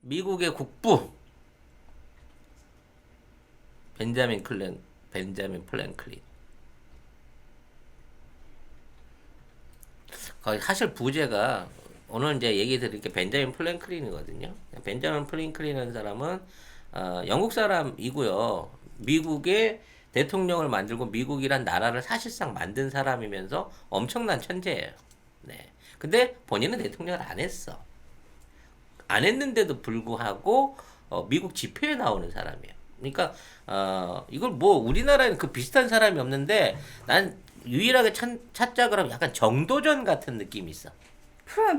미국의 국부 벤자민 플랭클린. 거의 사실 부제가 오늘 이제 얘기 드릴 게 벤자민 플랭클린이거든요. 벤자민 플랭클린이라는 사람은 영국 사람이고요. 미국의 대통령을 만들고 미국이란 나라를 사실상 만든 사람이면서 엄청난 천재예요. 네. 근데 본인은 대통령을 안 했어. 안 했는데도 불구하고 미국 지표에 나오는 사람이에요. 그러니까 이걸 뭐 우리나라에는 그 비슷한 사람이 없는데 난 유일하게 찾자 그러면 약간 정도전 같은 느낌이 있어.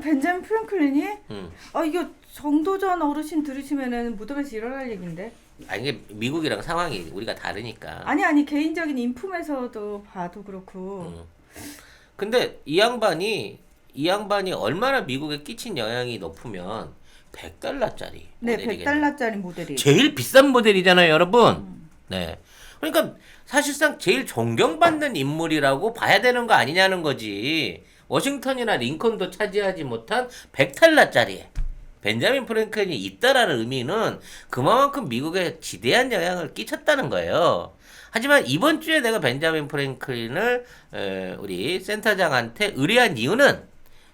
벤자민 프랭클린이? 음. 이거 정도전 어르신 들으시면은 무덤에서 일어날 얘긴데. 이게 미국이랑 상황이 우리가 다르니까. 아니 개인적인 인품에서도 봐도 그렇고. 근데 이 양반이 얼마나 미국에 끼친 영향이 높으면 $100짜리 네, 모델이겠네요. $100짜리 모델이. 제일 비싼 모델이잖아요, 여러분. 네. 그러니까 사실상 제일 존경받는 인물이라고 봐야 되는 거 아니냐는 거지. 워싱턴이나 링컨도 차지하지 못한 $100짜리에 벤자민 프랭클린이 있다라는 의미는 그만큼 미국에 지대한 영향을 끼쳤다는 거예요. 하지만 이번 주에 내가 벤자민 프랭클린을 우리 센터장한테 의뢰한 이유는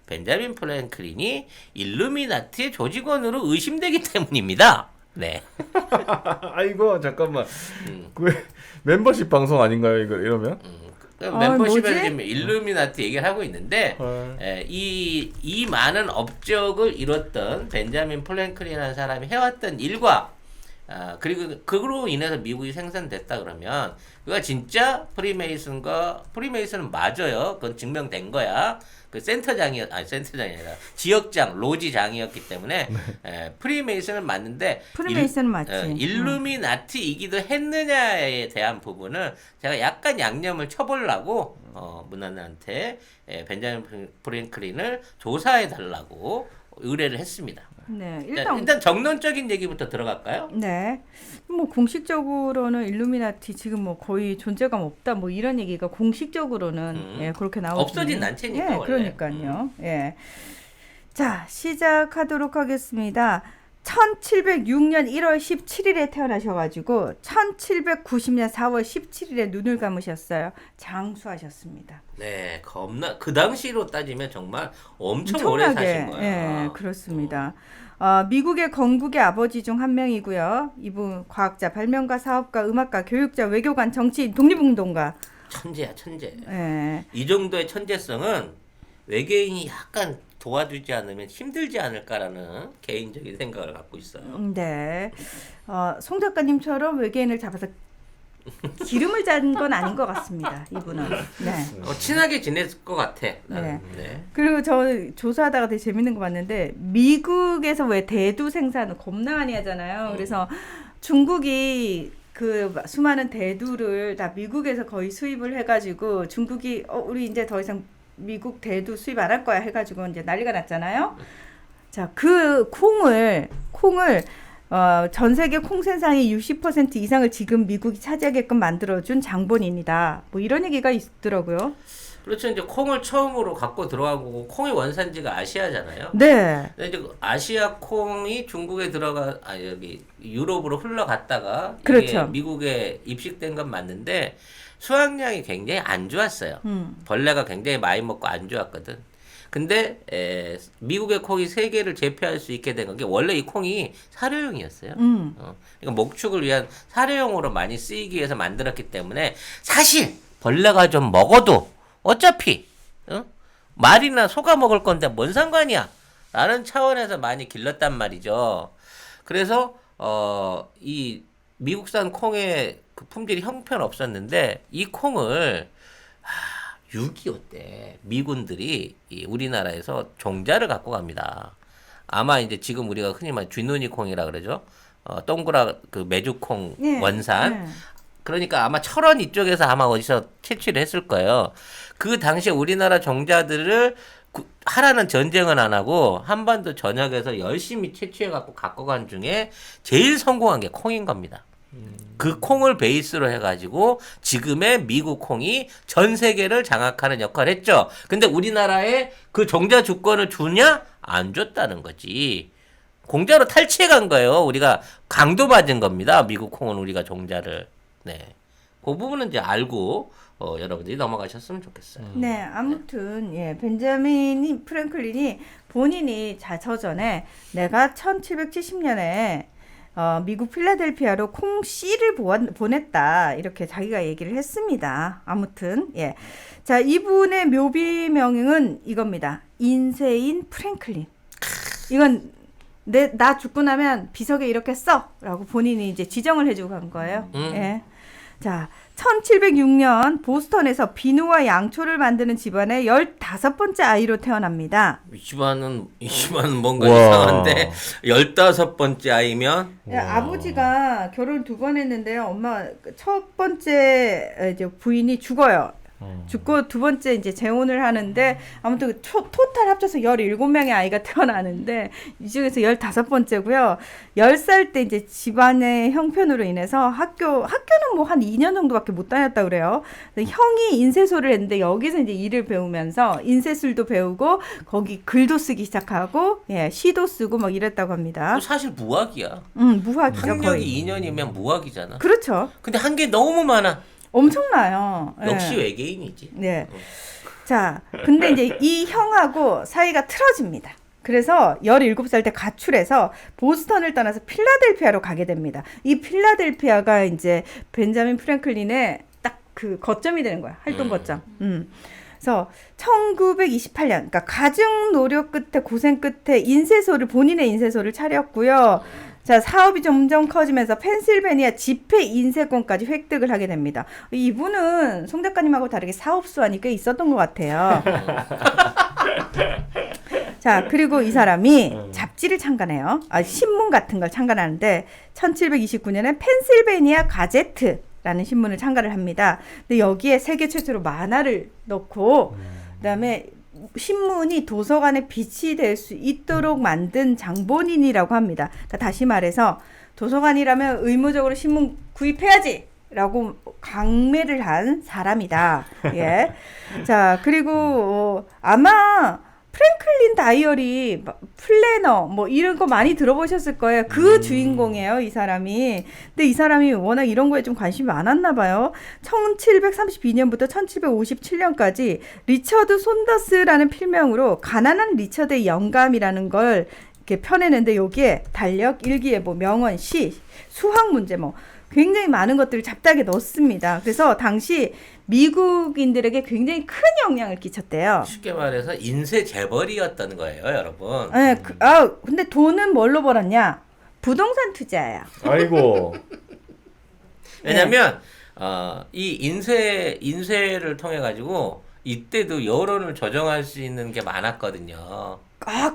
벤자민 프랭클린이 일루미나티의 조직원으로 의심되기 때문입니다. 네. 아이고 잠깐만. 그 멤버십 방송 아닌가요 이거 이러면? 멤버십에 뭐지? 지금 일루미나티 얘기를 하고 있는데 이 많은 업적을 이뤘던 벤자민 프랭클린이라는 사람이 해왔던 일과 그리고 그로 인해서 미국이 생산됐다 그러면 그가 진짜 프리메이슨은 맞아요. 그건 증명된 거야. 그 센터장이 아니라 지역장 로지장이었기 때문에 프리메이슨은 맞는데 프리메이슨은 맞지. 일루미나티이기도 했느냐에 대한 부분을 제가 약간 양념을 쳐보려고 문화한테 벤자민 프랭클린을 조사해 달라고 의뢰를 했습니다. 네, 일단 정론적인 얘기부터 들어갈까요? 네. 뭐 공식적으로는 일루미나티 지금 뭐 거의 존재감 없다 뭐 이런 얘기가 공식적으로는 예, 그렇게 나오고 없어진 단체니까 예, 원래. 그러니까요. 예. 자, 시작하도록 하겠습니다. 1706년 1월 17일에 태어나셔가지고 1790년 4월 17일에 눈을 감으셨어요. 장수하셨습니다. 네, 그 당시로 따지면 정말 엄청 오래 사신 거예요. 예, 그렇습니다. 미국의 건국의 아버지 중 한 명이고요. 이분 과학자, 발명가, 사업가, 음악가, 교육자, 외교관, 정치인, 독립운동가. 천재야, 천재. 예. 이 정도의 천재성은 외계인이 약간 도와주지 않으면 힘들지 않을까라는 개인적인 생각을 갖고 있어요. 네. 송 작가님처럼 외계인을 잡아서 기름을 잔 건 아닌 것 같습니다. 이분은. 네. 친하게 지냈을 것 같아. 네. 네. 그리고 저 조사하다가 되게 재밌는 거 봤는데 미국에서 왜 대두 생산을 겁나 많이 하잖아요. 그래서 중국이 그 수많은 대두를 다 미국에서 거의 수입을 해가지고 중국이 우리 이제 더 이상 미국 대두 수입 안 할 거야 해가지고 이제 난리가 났잖아요. 자, 그 콩을 전 세계 콩 생산의 60% 이상을 지금 미국이 차지하게끔 만들어준 장본인이다. 뭐 이런 얘기가 있더라고요. 그렇죠. 이제 콩을 처음으로 갖고 들어가고 콩의 원산지가 아시아잖아요. 네. 근데 이제 아시아 콩이 중국에 여기 유럽으로 흘러갔다가 이게 그렇죠. 미국에 입식된 건 맞는데 수확량이 굉장히 안 좋았어요. 벌레가 굉장히 많이 먹고 안 좋았거든. 근데 미국의 콩이 세계를 제패할 수 있게 된 게 원래 이 콩이 사료용이었어요. 그러니까 목축을 위한 사료용으로 많이 쓰이기 위해서 만들었기 때문에 사실 벌레가 좀 먹어도 어차피 말이나 소가 먹을 건데 뭔 상관이야 라는 차원에서 많이 길렀단 말이죠. 그래서 이 미국산 콩의 그 품질이 형편없었는데 이 콩을 6.25 때 미군들이 우리나라에서 종자를 갖고 갑니다. 아마 이제 지금 우리가 흔히 말하는 쥐눈이 콩이라 그러죠. 동그라 그 메주콩 예, 원산. 예. 그러니까 아마 철원 이쪽에서 아마 어디서 채취를 했을 거예요. 그 당시에 우리나라 종자들을 하라는 전쟁은 안 하고 한반도 전역에서 열심히 채취해 갖고 간 중에 제일 성공한 게 콩인 겁니다. 그 콩을 베이스로 해가지고 지금의 미국 콩이 전 세계를 장악하는 역할을 했죠. 근데 우리나라에 그 종자 주권을 주냐? 안 줬다는 거지. 공짜로 탈취해 간 거예요. 우리가 강도 맞은 겁니다. 미국 콩은 우리가 종자를. 네. 그 부분은 이제 알고 여러분들이 넘어가셨으면 좋겠어요. 네, 아무튼 예, 벤자민 프랭클린이 본인이 자서전에 내가 1770년에 미국 필라델피아로 콩 씨를 보냈다 이렇게 자기가 얘기를 했습니다. 아무튼 예, 자 이분의 묘비명은 이겁니다. 인쇄인 프랭클린. 이건 나 죽고 나면 비석에 이렇게 써라고 본인이 이제 지정을 해주고 간 거예요. 예. 자, 1706년 보스턴에서 비누와 양초를 만드는 집안의 15번째 아이로 태어납니다. 이 집안은 뭔가 와. 이상한데 15번째 아이면 네, 아버지가 결혼 2번 했는데요. 엄마 첫 번째 이제 부인이 죽어요. 죽고 두 번째 이제 재혼을 하는데 아무튼 토탈 합쳐서 17명의 아이가 태어나는데 이 중에서 15번째고요. 10살 때 이제 집안의 형편으로 인해서 학교는 뭐 한 2년 정도밖에 못 다녔다 그래요. 형이 인쇄소를 했는데 여기서 이제 일을 배우면서 인쇄술도 배우고 거기 글도 쓰기 시작하고 예, 시도 쓰고 막 이랬다고 합니다. 사실 무학이야. 무학이죠 학력이 거의. 2년이면 무학이잖아. 그렇죠. 근데 한 게 너무 많아. 엄청나요. 역시 예. 외계인이지. 네. 자, 근데 이제 이 형하고 사이가 틀어집니다. 그래서 17살 때 가출해서 보스턴을 떠나서 필라델피아로 가게 됩니다. 이 필라델피아가 이제 벤자민 프랭클린의 딱 그 거점이 되는 거야. 활동 거점. 그래서 1928년, 그러니까 가중 노력 끝에 고생 끝에 본인의 인쇄소를 차렸고요. 자, 사업이 점점 커지면서 펜실베니아 지폐 인쇄권까지 획득을 하게 됩니다. 이분은 송 작가님하고 다르게 사업 수완이 꽤 있었던 것 같아요. 자, 그리고 이 사람이 잡지를 창간해요. 신문 같은 걸 창간하는데 1729년에 펜실베니아 가제트라는 신문을 창간을 합니다. 근데 여기에 세계 최초로 만화를 넣고 그다음에 신문이 도서관에 비치될 수 있도록 만든 장본인이라고 합니다. 그러니까 다시 말해서 도서관이라면 의무적으로 신문 구입해야지 라고 강매를 한 사람이다. 예. 자, 그리고 아마 프랭클린 다이어리, 플래너 뭐 이런 거 많이 들어보셨을 거예요. 그 주인공이에요, 이 사람이. 근데 이 사람이 워낙 이런 거에 좀 관심이 많았나 봐요. 1732년부터 1757년까지 리처드 손더스라는 필명으로 가난한 리처드의 영감이라는 걸 이렇게 펴내는데 여기에 달력, 일기예보, 명언, 시, 수학 문제 뭐 굉장히 많은 것들을 잡다하게 넣습니다. 그래서 당시 미국인들에게 굉장히 큰 영향을 끼쳤대요. 쉽게 말해서 인쇄 재벌이었던 거예요, 여러분. 네, 근데 돈은 뭘로 벌었냐? 부동산 투자야. 아이고. 왜냐면 이 인쇄를 통해 가지고 이때도 여론을 조정할 수 있는 게 많았거든요.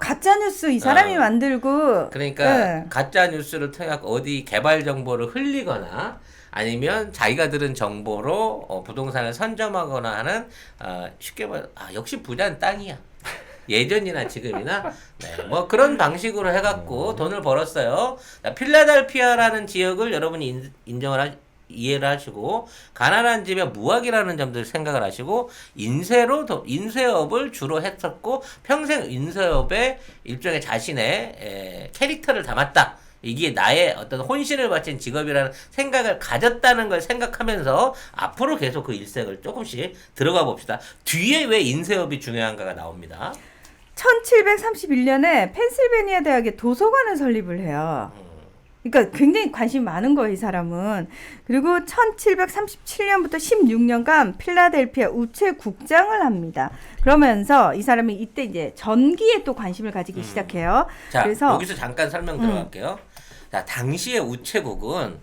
가짜 뉴스 이 사람이 만들고. 그러니까 네. 가짜 뉴스를 통해 어디 개발 정보를 흘리거나 아니면 자기가 들은 정보로 부동산을 선점하거나 하는 쉽게 말 역시 부자는 땅이야. 예전이나 지금이나 네, 뭐 그런 방식으로 해갖고 돈을 벌었어요. 필라델피아라는 지역을 여러분이 이해를 하시고 가난한 집에 무학이라는 점들 생각을 하시고 인쇄업을 주로 했었고 평생 인쇄업에 일종의 자신의 캐릭터를 담았다. 이게 나의 어떤 혼신을 바친 직업이라는 생각을 가졌다는 걸 생각하면서 앞으로 계속 그 일색을 조금씩 들어가 봅시다. 뒤에 왜 인쇄업이 중요한가가 나옵니다. 1731년에 펜실베니아 대학에 도서관을 설립을 해요. 그러니까 굉장히 관심이 많은 거예요, 이 사람은. 그리고 1737년부터 16년간 필라델피아 우체국장을 합니다. 그러면서 이 사람이 이때 이제 전기에 또 관심을 가지기 시작해요. 자, 그래서 여기서 잠깐 설명 들어갈게요. 자, 당시의 우체국은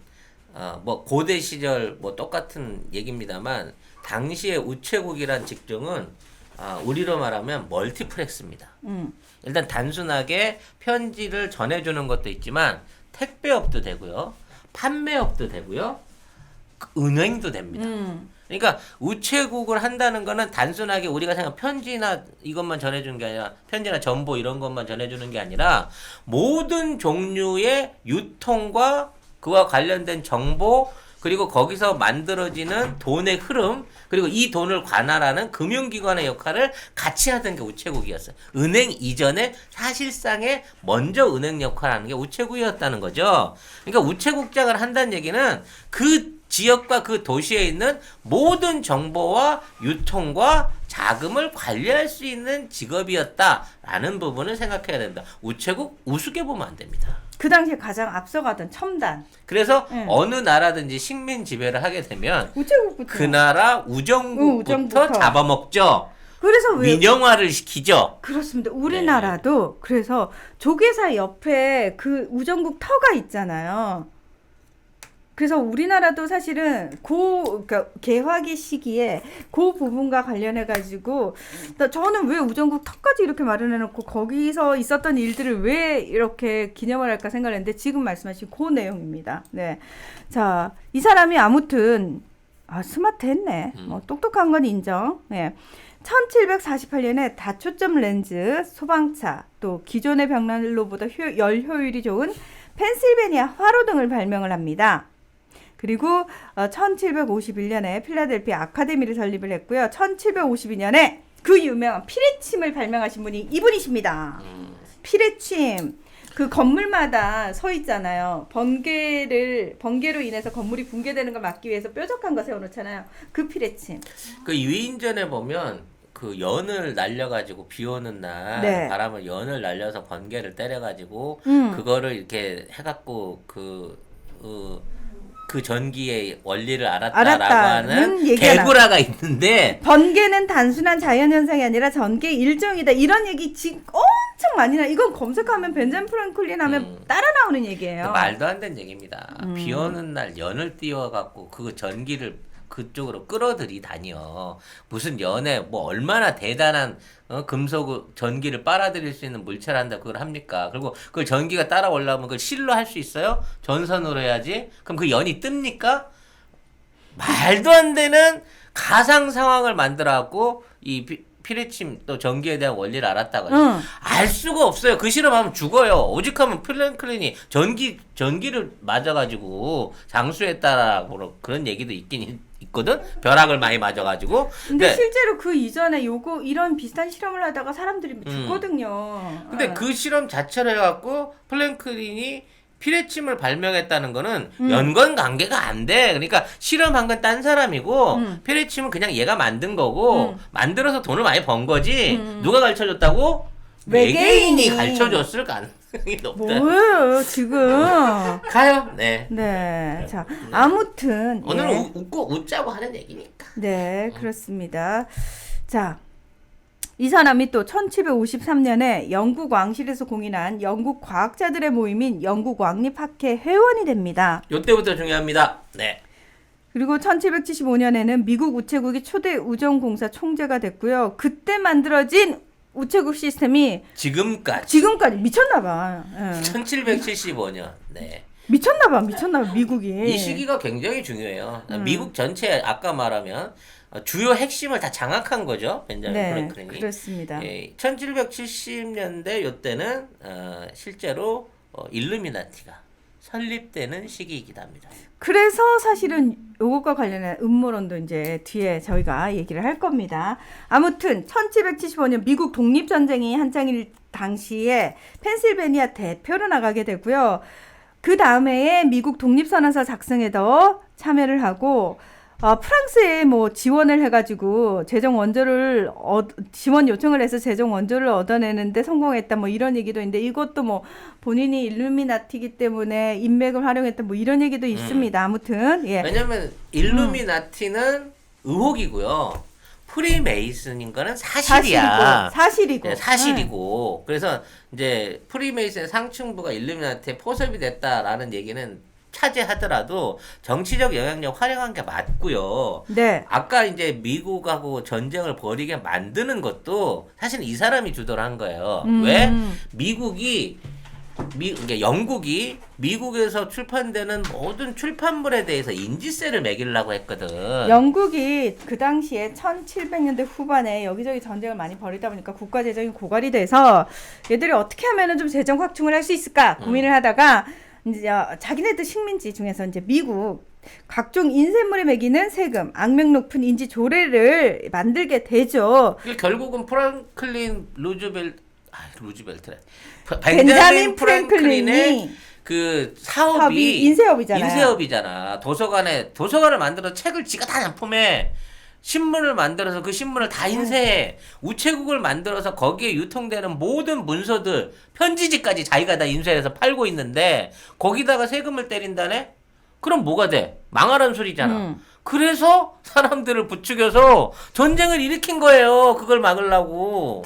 뭐 고대 시절 뭐 똑같은 얘기입니다만 당시의 우체국이란 직종은 우리로 말하면 멀티플렉스입니다. 일단 단순하게 편지를 전해주는 것도 있지만 택배업도 되고요, 판매업도 되고요, 은행도 됩니다. 그러니까 우체국을 한다는 거는 단순하게 우리가 생각 편지나 이것만 전해주는 게 아니라 편지나 정보 이런 것만 전해주는 게 아니라 모든 종류의 유통과 그와 관련된 정보 그리고 거기서 만들어지는 돈의 흐름, 그리고 이 돈을 관할하는 금융기관의 역할을 같이 하던 게 우체국이었어요. 은행 이전에 사실상에 먼저 은행 역할을 하는 게 우체국이었다는 거죠. 그러니까 우체국장을 한다는 얘기는 그 지역과 그 도시에 있는 모든 정보와 유통과 자금을 관리할 수 있는 직업이었다라는 부분을 생각해야 된다. 우체국 우습게 보면 안 됩니다. 그 당시에 가장 앞서가던 첨단. 그래서 네. 어느 나라든지 식민 지배를 하게 되면 우체국부터. 그 나라 우정국부터 잡아먹죠. 그래서 왜 민영화를 시키죠. 그렇습니다. 우리나라도 그래서 조계사 옆에 그 우정국 터가 있잖아요. 그래서 우리나라도 사실은 그러니까 개화기 시기에 그 부분과 관련해 가지고 저는 왜 우정국 터까지 이렇게 마련해 놓고 거기서 있었던 일들을 왜 이렇게 기념을 할까 생각을 했는데 지금 말씀하신 그 내용입니다. 네. 자, 이 사람이 아무튼 스마트했네. 뭐 똑똑한 건 인정. 네. 1748년에 다초점 렌즈, 소방차, 또 기존의 벽난로보다 열 효율이 좋은 펜실베니아 화로등을 발명을 합니다. 그리고 1751년에 필라델피아 아카데미를 설립을 했고요. 1752년에 그 유명한 피레침을 발명하신 분이 이분이십니다. 피레침. 그 건물마다 서 있잖아요. 번개로 인해서 건물이 붕괴되는 걸 막기 위해서 뾰족한 거 세워놓잖아요. 그 피레침. 그 유인전에 보면 그 연을 날려가지고 비 오는 날 네. 바람을 연을 날려서 번개를 때려가지고 그거를 이렇게 해갖고 그 전기의 원리를 알았다라고 하는 개구라가 있는데 번개는 단순한 자연현상이 아니라 전개의 일종이다. 이런 얘기 지금 엄청 많이 이건 검색하면 벤자민 프랭클린 하면 따라 나오는 얘기예요. 말도 안 되는 얘기입니다. 비 오는 날 연을 띄워갖고 그 전기를 그쪽으로 끌어들이다니요. 무슨 연에 뭐 얼마나 대단한 금속 전기를 빨아들일 수 있는 물체를 한다 그걸 합니까? 그리고 그걸 전기가 따라 올라오면 그걸 실로 할 수 있어요? 전선으로 해야지. 그럼 그 연이 뜹니까? 말도 안 되는 가상 상황을 만들어갖고 이 피레침 또 전기에 대한 원리를 알았다고 알 수가 없어요. 그 실험하면 죽어요. 오직하면 프랭클린이 전기를 맞아가지고 장수했다라고 그런 얘기도 있거든. 벼락을 많이 맞아가지고. 근데 실제로 그 이전에 이런 비슷한 실험을 하다가 사람들이 죽거든요. 근데 그 실험 자체를 해갖고 플랭클린이 피레침을 발명했다는 거는 연관 관계가 안 돼. 그러니까 실험한 건 딴 사람이고 피레침은 그냥 얘가 만든 거고 만들어서 돈을 많이 번 거지. 누가 가르쳐줬다고? 외계인이 가르쳐줬을 가능성이 높다. 뭐예요 지금? 가요. 네. 네. 자, 아무튼 오늘은 웃고 웃자고 하는 얘기니까. 네, 그렇습니다. 자, 이 사람이 또 1753년에 영국 왕실에서 공인한 영국 과학자들의 모임인 영국 왕립학회 회원이 됩니다. 요때부터 중요합니다. 네. 그리고 1775년에는 미국 우체국이 초대 우정공사 총재가 됐고요. 그때 만들어진 우체국 시스템이 지금까지 미쳤나 봐. 예. 1775년. 네. 미쳤나 봐. 미국이. 이 시기가 굉장히 중요해요. 미국 전체 아까 말하면 주요 핵심을 다 장악한 거죠. 벤자민 프랭클린이. 그렇습니다. 1770년대 요때는 실제로 일루미나티가 설립되는 시기이기도 합니다. 그래서 사실은 요것과 관련한 음모론도 이제 뒤에 저희가 얘기를 할 겁니다. 아무튼 1775년 미국 독립전쟁이 한창일 당시에 펜실베니아 대표로 나가게 되고요. 그 다음에 미국 독립선언서 작성에도 참여를 하고 프랑스에 뭐 지원을 해가지고 지원 요청을 해서 재정 원조를 얻어내는데 성공했다 뭐 이런 얘기도 있는데 이것도 뭐 본인이 일루미나티기 때문에 인맥을 활용했다 뭐 이런 얘기도 있습니다. 아무튼 예. 왜냐면 일루미나티는 의혹이고요. 프리메이슨인 거는 사실이야. 사실이고. 네, 사실이고. 그래서 이제 프리메이슨의 상층부가 일루미나티에 포섭이 됐다라는 얘기는 차지하더라도 정치적 영향력 활용한 게 맞고요. 네. 아까 이제 미국하고 전쟁을 벌이게 만드는 것도 사실 이 사람이 주도를 한 거예요. 왜? 영국이 미국에서 출판되는 모든 출판물에 대해서 인지세를 매기려고 했거든. 영국이 그 당시에 1700년대 후반에 여기저기 전쟁을 많이 벌이다 보니까 국가 재정이 고갈이 돼서 얘들이 어떻게 하면은 좀 재정 확충을 할 수 있을까 고민을 하다가 이제 자기네들 식민지 중에서 이제 미국 각종 인쇄물에 매기는 세금, 악명 높은 인지 조례를 만들게 되죠. 결국은 프랭클린 루즈벨트래. 벤자민 프랭클린이 그 사업이 인쇄업이잖아. 도서관을 만들어서 책을 지가 다 납품해. 신문을 만들어서 그 신문을 다 인쇄해. 우체국을 만들어서 거기에 유통되는 모든 문서들, 편지지까지 자기가 다 인쇄해서 팔고 있는데 거기다가 세금을 때린다네? 그럼 뭐가 돼? 망하라는 소리잖아. 그래서 사람들을 부추겨서 전쟁을 일으킨 거예요. 그걸 막으려고.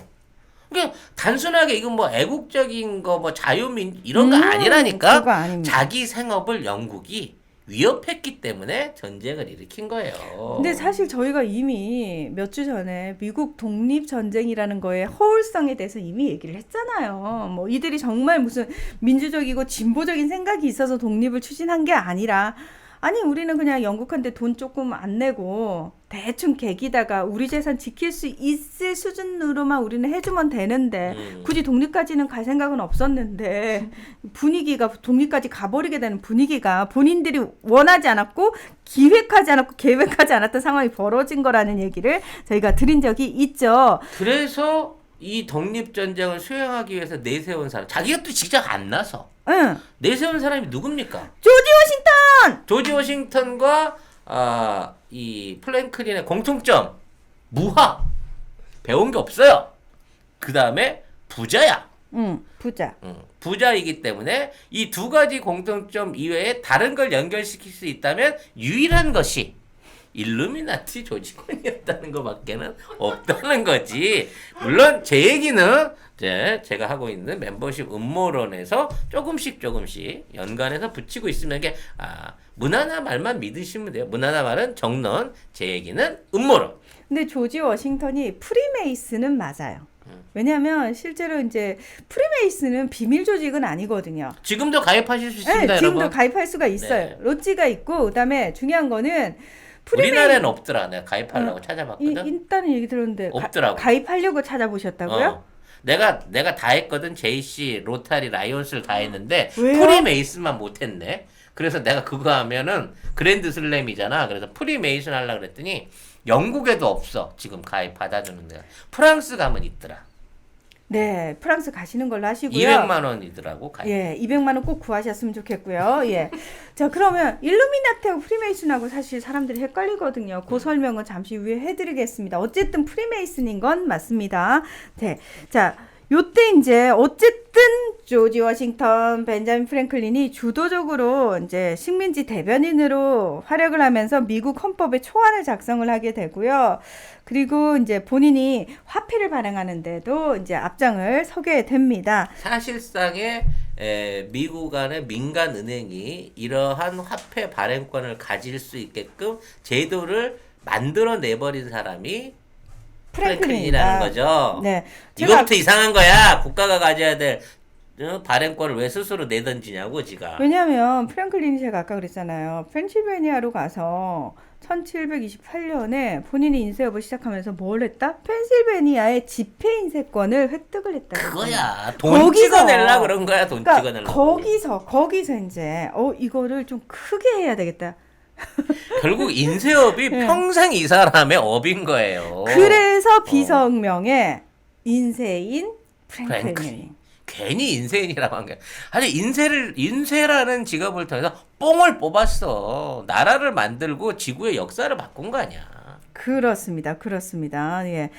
그러니까 단순하게 이건 뭐 애국적인 거 뭐 자유민 이런 거 아니라니까. 그거 아닙니다. 자기 생업을 영국이 위협했기 때문에 전쟁을 일으킨 거예요. 근데 사실 저희가 이미 몇 주 전에 미국 독립전쟁이라는 거에 허울성에 대해서 이미 얘기를 했잖아요. 뭐 이들이 정말 무슨 민주적이고 진보적인 생각이 있어서 독립을 추진한 게 아니라 아니 우리는 그냥 영국한테 돈 조금 안 내고 대충 개기다가 우리 재산 지킬 수 있을 수준으로만 우리는 해주면 되는데 굳이 독립까지는 갈 생각은 없었는데 분위기가 독립까지 가버리게 되는 분위기가 본인들이 원하지 않았고 기획하지 않았고 계획하지 않았던 상황이 벌어진 거라는 얘기를 저희가 드린 적이 있죠. 그래서 이 독립전쟁을 수행하기 위해서 내세운 사람 자기가 또 직접 안 나서 응. 내세운 사람이 누굽니까? 조지 워싱턴! 조지 워싱턴과 이 플랭클린의 공통점 무학 배운 게 없어요. 그 다음에 부자야. 부자. 부자이기 때문에 이 두 가지 공통점 이외에 다른 걸 연결시킬 수 있다면 유일한 것이 일루미나티 조직원이었다는 것밖에는 없다는 거지. 물론 제 얘기는 제가 하고 있는 멤버십 음모론에서 조금씩 연관해서 붙이고 있으면 이게 문하나 말만 믿으시면 돼요. 문하나 말은 정론, 제 얘기는 음모론. 근데 조지 워싱턴이 프리메이슨은 맞아요. 왜냐하면 실제로 이제 프리메이슨은 비밀 조직은 아니거든요. 지금도 가입하실 수 있습니다, 네, 여러분. 지금도 가입할 수가 있어요. 네. 로찌가 있고 그다음에 중요한 거는 우리나라에는 없더라. 내가 가입하려고 찾아봤거든. 있다는 얘기 들었는데 없더라고. 가입하려고 찾아보셨다고요? 내가 다 했거든. JC, 로타리, 라이온스를 다 했는데 왜요? 프리메이슨만 못했네. 그래서 내가 그거 하면은 그랜드 슬램이잖아. 그래서 프리메이슨 하려고 그랬더니 영국에도 없어. 지금 가입 받아주는 데가. 프랑스 가면 있더라. 네, 프랑스 가시는 걸로 하시고요. 200만 원이더라고. 가입. 예, 200만 원 꼭 구하셨으면 좋겠고요. 예. 자, 그러면 일루미나티하고 프리메이슨하고 사실 사람들이 헷갈리거든요. 그 설명은 잠시 후에 해드리겠습니다. 어쨌든 프리메이슨인 건 맞습니다. 네. 자, 요때 이제 어쨌든 조지 워싱턴, 벤자민 프랭클린이 주도적으로 이제 식민지 대변인으로 활약을 하면서 미국 헌법에 초안을 작성을 하게 되고요. 그리고 이제 본인이 화폐를 발행하는데도 이제 앞장을 서게 됩니다. 사실상의 미국 안의 민간 은행이 이러한 화폐 발행권을 가질 수 있게끔 제도를 만들어 내버린 사람이 프랭클린이라는 거죠. 네. 이거부터 이상한 거야. 국가가 가져야 될 발행권을 왜 스스로 내던지냐고 지가. 왜냐하면 프랭클린이 제가 아까 그랬잖아요. 펜실베니아로 가서 1728년에 본인이 인쇄업을 시작하면서 뭘 했다? 펜실베니아의 지폐 인쇄권을 획득을 했다. 그거야. 돈 찍어내려 그런 거야. 돈 그러니까 찍어내려고. 거기서 이제 이거를 좀 크게 해야 되겠다. 결국 인쇄업이 네. 평생 이 사람의 업인 거예요. 그래서 비성명의 인쇄인 프랭클린. 괜히 인쇄인이라고 한 게. 아니 인쇄라는 직업을 통해서 뽕을 뽑았어. 나라를 만들고 지구의 역사를 바꾼 거 아니야. 그렇습니다. 예.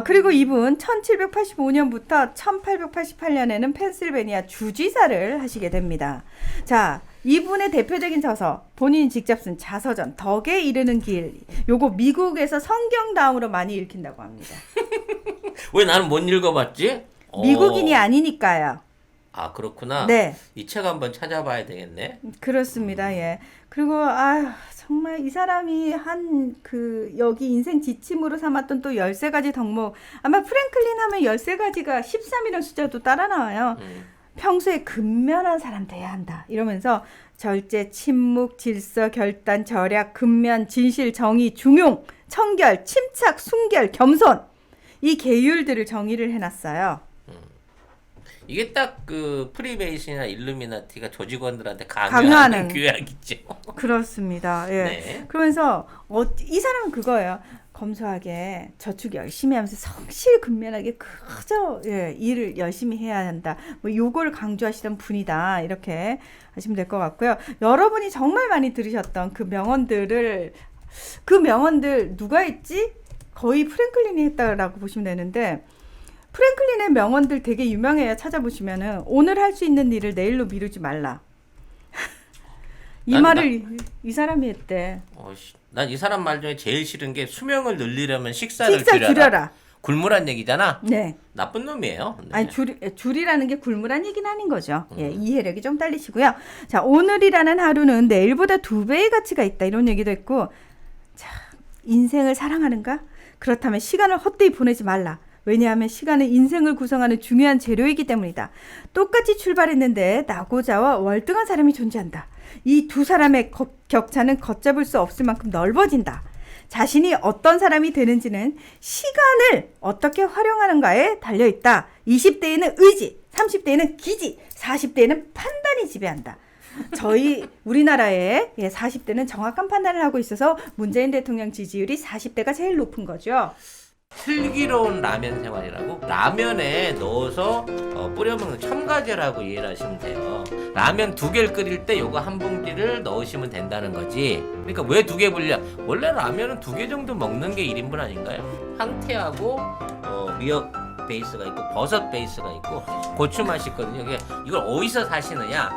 그리고 이분 1785년부터 1888년에는 펜실베니아 주지사를 하시게 됩니다. 자, 이분의 대표적인 저서, 본인이 직접 쓴 자서전 덕에 이르는 길. 요거 미국에서 성경 다음으로 많이 읽힌다고 합니다. 왜 나는 못 읽어봤지? 미국인이 아니니까요. 아, 그렇구나. 네. 이 책 한번 찾아봐야 되겠네. 그렇습니다. 예. 그리고 정말 이 사람이 한 여기 인생 지침으로 삼았던 또 13가지 덕목. 아마 프랭클린 하면 13가지가 13이라는 숫자도 따라 나와요. 평소에 근면한 사람 돼야 한다. 이러면서 절제, 침묵, 질서, 결단, 절약, 근면, 진실, 정의, 중용, 청결, 침착, 순결, 겸손. 이 계율들을 정의를 해놨어요. 이게 딱 그 프리메이슨이나 일루미나티가 조직원들한테 강요하는. 강요하는 규약이죠. 그렇습니다. 예. 네. 그러면서 이 사람은 그거예요. 검소하게 저축 열심히 하면서 성실근면하게 그저 일을 열심히 해야 한다. 뭐 요걸 강조하시던 분이다. 이렇게 하시면 될 것 같고요. 여러분이 정말 많이 들으셨던 그 명언들 누가 했지? 거의 프랭클린이 했다라고 보시면 되는데 프랭클린의 명언들 되게 유명해요. 찾아보시면은 오늘 할 수 있는 일을 내일로 미루지 말라. 이 말을 이 사람이 했대. 난 이 사람 말 중에 제일 싫은 게 수명을 늘리려면 식사를 줄여라. 굶으란 얘기잖아. 네. 나쁜 놈이에요. 네. 아니 줄이라는 게 굶으란 얘기는 아닌 거죠. 예, 이해력이 좀 딸리시고요. 자, 오늘이라는 하루는 내일보다 2배의 가치가 있다. 이런 얘기도 했고, 자, 인생을 사랑하는가? 그렇다면 시간을 헛되이 보내지 말라. 왜냐하면 시간은 인생을 구성하는 중요한 재료이기 때문이다. 똑같이 출발했는데 낙오자와 월등한 사람이 존재한다. 이 두 사람의 격차는 걷잡을 수 없을 만큼 넓어진다. 자신이 어떤 사람이 되는지는 시간을 어떻게 활용하는가에 달려있다. 20대에는 의지, 30대에는 기지, 40대에는 판단이 지배한다. 저희 우리나라의 40대는 정확한 판단을 하고 있어서 문재인 대통령 지지율이 40대가 제일 높은 거죠. 슬기로운 라면 생활이라고 라면에 넣어서 뿌려 먹는 첨가제라고 이해를 하시면 돼요. 라면 2개를 끓일 때 요거 한 봉지를 넣으시면 된다는 거지. 그러니까 왜 2개 불려? 원래 라면은 2개 정도 먹는 게 1인분 아닌가요? 황태하고 미역 베이스가 있고 버섯 베이스가 있고 고추 맛이 있거든요. 이걸 어디서 사시느냐?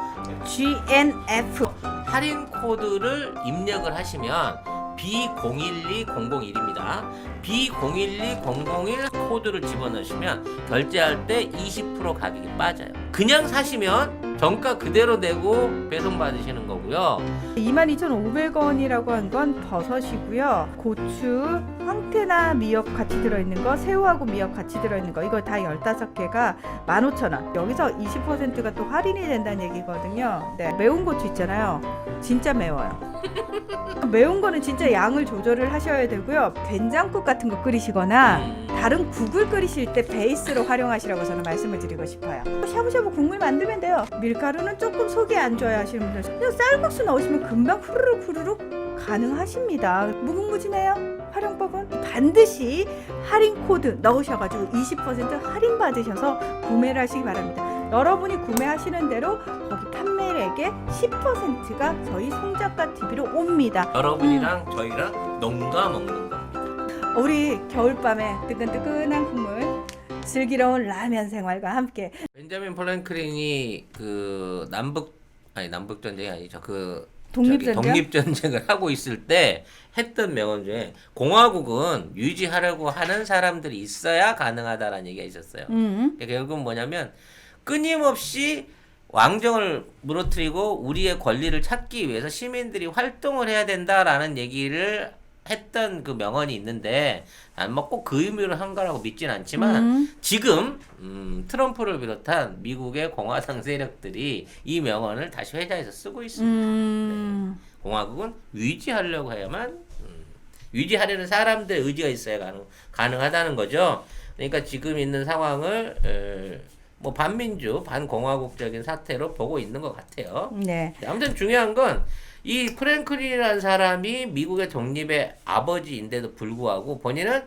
GNF 할인 코드를 입력을 하시면 B012001입니다. B012001 코드를 집어넣으시면 결제할 때 20% 가격이 빠져요. 그냥 사시면 정가 그대로 내고 배송 받으시는 거고요. 22,500원이라고 한 건 버섯이고요. 고추, 황태나 미역 같이 들어있는 거, 새우하고 미역 같이 들어있는 거, 이거 다 15개가 15,000원. 여기서 20%가 또 할인이 된다는 얘기거든요. 네, 매운 고추 있잖아요. 진짜 매워요. 매운 거는 진짜 양을 조절을 하셔야 되고요. 된장국 같은 거 끓이시거나 다른 국을 끓이실 때 베이스로 활용하시라고 저는 말씀을 드리고 싶어요. 샤브샤브 국물 만들면 돼요. 밀가루는 조금 속이 안 좋아요 하시는 분들 그냥 쌀국수 넣으시면 금방 후루룩 가능하십니다. 무궁무진해요. 활용법은 반드시 할인 코드 넣으셔가지고 20% 할인 받으셔서 구매를 하시기 바랍니다. 여러분이 구매하시는 대로 거기 판매액의 10%가 저희 송작가 TV로 옵니다. 여러분이랑 저희랑 농가 먹는 겁니다. 우리 겨울밤에 뜨끈뜨끈한 국물, 슬기로운 라면 생활과 함께 벤자민 프랭클린이 그 남북 전쟁이 아니죠. 독립전쟁을 하고 있을 때 했던 명언 중에 공화국은 유지하려고 하는 사람들이 있어야 가능하다라는 얘기가 있었어요. 그러니까 결국은 뭐냐면 끊임없이 왕정을 무너뜨리고 우리의 권리를 찾기 위해서 시민들이 활동을 해야 된다라는 얘기를 했던 그 명언이 있는데 난 뭐 꼭 그 의미로 한 거라고 믿진 않지만 지금 트럼프를 비롯한 미국의 공화당 세력들이 이 명언을 다시 회자해서 쓰고 있습니다. 네. 공화국은 유지하려고 해야만 유지하려는 사람들의 의지가 있어야 가능하다는 거죠. 그러니까 지금 있는 상황을 뭐 반민주, 반공화국적인 사태로 보고 있는 것 같아요. 네. 아무튼 중요한 건 이 프랭클린이라는 사람이 미국의 독립의 아버지인데도 불구하고 본인은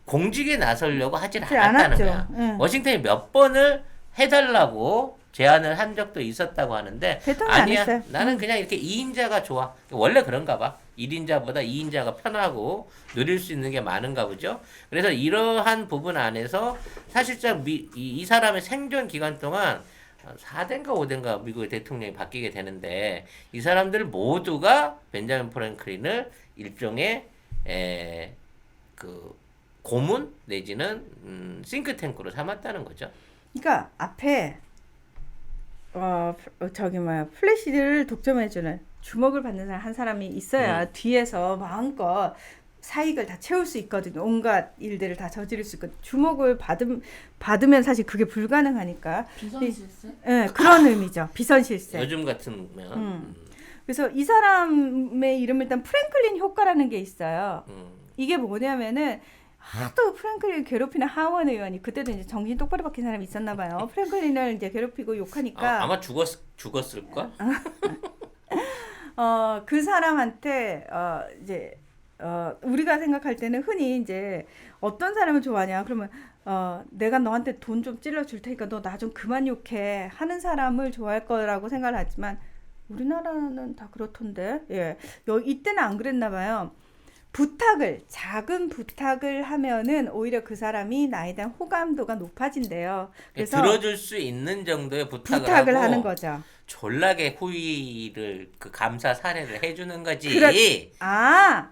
공직에 나서려고 하질 않았다는 거야. 워싱턴이 몇 번을 해달라고 제안을 한 적도 있었다고 하는데 아니야. 나는 그냥 이렇게 2인자가 좋아. 원래 그런가 봐. 1인자보다 2인자가 편하고 누릴 수 있는 게 많은가 보죠. 그래서 이러한 부분 안에서 사실상 이 사람의 생존 기간 동안 4대인가 5대인가 미국의 대통령이 바뀌게 되는데 이 사람들 모두가 벤자민 프랭클린을 일종의 그 고문 내지는 싱크탱크로 삼았다는 거죠. 그러니까 앞에 플래시를 독점해주는 주목을 받는 한 사람이 있어야 뒤에서 마음껏 사익을 다 채울 수 있거든요. 온갖 일들을 다 저지를 수 있거든요. 주목을 받으면 사실 그게 불가능하니까. 비선실세? 네, 그런 의미죠. 비선실세. 요즘 같으면. 그래서 이 사람의 이름을 일단 프랭클린 효과라는 게 있어요. 이게 뭐냐면은 하도 프랭클린을 괴롭히는 하원 의원이 그때도 이제 정신 똑바로 박힌 사람이 있었나 봐요. 프랭클린을 이제 괴롭히고 욕하니까 아마 죽었을 걸? 그 사람한테 이제 우리가 생각할 때는 흔히 이제 어떤 사람을 좋아하냐 그러면 내가 너한테 돈 좀 찔러 줄 테니까 너 나 좀 그만 욕해 하는 사람을 좋아할 거라고 생각을 하지만 우리나라는 다 그렇던데 예 이때는 안 그랬나 봐요. 작은 부탁을 하면은 오히려 그 사람이 나에 대한 호감도가 높아진대요. 그래서 들어줄 수 있는 정도의 부탁을 하고 하는 거죠. 졸라게 호의를 그 감사 사례를 해주는 거지.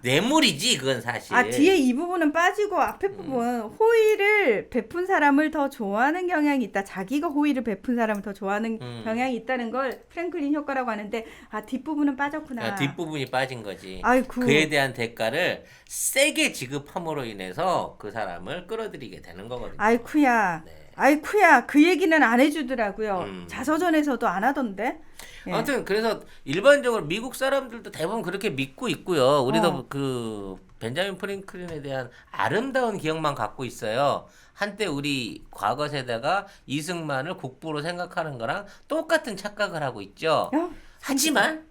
뇌물이지 그건 사실. 뒤에 이 부분은 빠지고 앞에 부분 호의를 베푼 사람을 더 좋아하는 경향이 있다. 자기가 호의를 베푼 사람을 더 좋아하는 경향이 있다는 걸 프랭클린 효과라고 하는데 뒷부분은 빠졌구나. 뒷부분이 빠진 거지. 아이고. 그에 대한 대가를 세게 지급함으로 인해서 그 사람을 끌어들이게 되는 거거든요. 아이쿠야. 네. 아이쿠야 그 얘기는 안 해주더라고요. 자서전에서도 안 하던데. 예. 아무튼 그래서 일반적으로 미국 사람들도 대부분 그렇게 믿고 있고요. 우리도 그 벤자민 프랭클린에 대한 아름다운 기억만 갖고 있어요. 한때 우리 과거 세대가 이승만을 국부로 생각하는 거랑 똑같은 착각을 하고 있죠. 하지만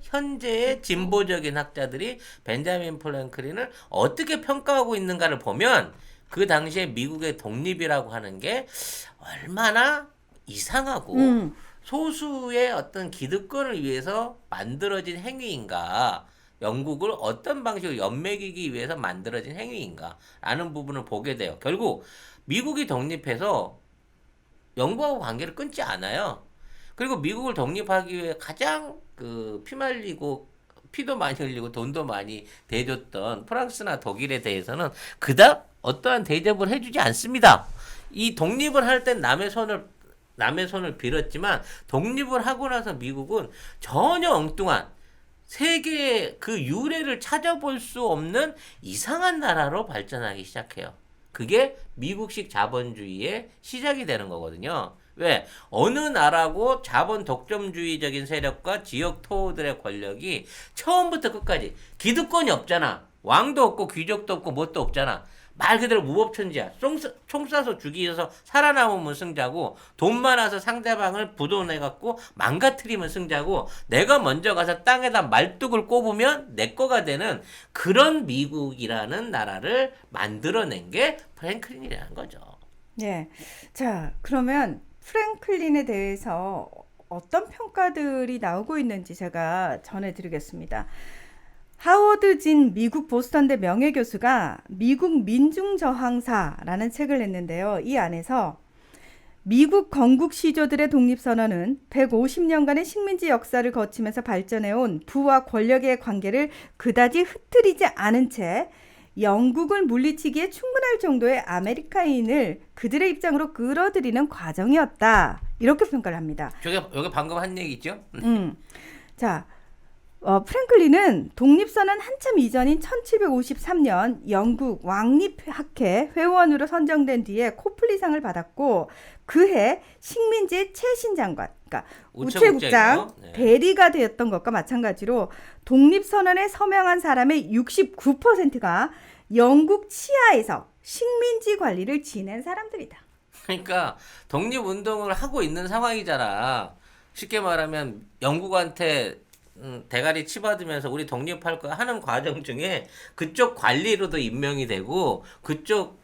현재의 진보적인 학자들이 벤자민 프랭클린을 어떻게 평가하고 있는가를 보면 그 당시에 미국의 독립이라고 하는 게 얼마나 이상하고 소수의 어떤 기득권을 위해서 만들어진 행위인가, 영국을 어떤 방식으로 연맥이기 위해서 만들어진 행위인가 라는 부분을 보게 돼요. 결국 미국이 독립해서 영국하고 관계를 끊지 않아요. 그리고 미국을 독립하기 위해 가장 피말리고 피도 많이 흘리고 돈도 많이 대줬던 프랑스나 독일에 대해서는 그닥 어떠한 대접을 해주지 않습니다. 이 독립을 할 땐 남의 손을 빌었지만 독립을 하고 나서 미국은 전혀 엉뚱한 세계의 그 유래를 찾아볼 수 없는 이상한 나라로 발전하기 시작해요. 그게 미국식 자본주의의 시작이 되는 거거든요. 왜? 어느 나라고 자본 독점주의적인 세력과 지역 토호들의 권력이 처음부터 끝까지 기득권이 없잖아. 왕도 없고 귀족도 없고 뭣도 없잖아. 말 그대로 무법천지야. 총 쏴서 죽이셔서 살아남으면 승자고 돈 많아서 상대방을 부도내갖고 망가뜨리면 승자고 내가 먼저 가서 땅에다 말뚝을 꼽으면 내 거가 되는 그런 미국이라는 나라를 만들어낸 게 프랭클린이라는 거죠. 네. 자, 그러면 프랭클린에 대해서 어떤 평가들이 나오고 있는지 제가 전해드리겠습니다. 하워드 진 미국 보스턴대 명예교수가 미국 민중저항사라는 책을 냈는데요. 이 안에서 미국 건국 시조들의 독립선언은 150년간의 식민지 역사를 거치면서 발전해온 부와 권력의 관계를 그다지 흐트리지 않은 채 영국을 물리치기에 충분할 정도의 아메리카인을 그들의 입장으로 끌어들이는 과정이었다. 이렇게 평가를 합니다. 여기 방금 한 얘기죠? 자, 프랭클린은 독립선언 한참 이전인 1753년 영국 왕립학회 회원으로 선정된 뒤에 코플리상을 받았고 그해 식민지의 최신 장관, 그러니까 우체국장 베리가 되었던 것과 마찬가지로 독립선언에 서명한 사람의 69%가 영국 치하에서 식민지 관리를 지낸 사람들이다. 그러니까 독립운동을 하고 있는 상황이잖아. 쉽게 말하면 영국한테 대가리 치받으면서 우리 독립할 거야 하는 과정 중에 그쪽 관리로도 임명이 되고 그쪽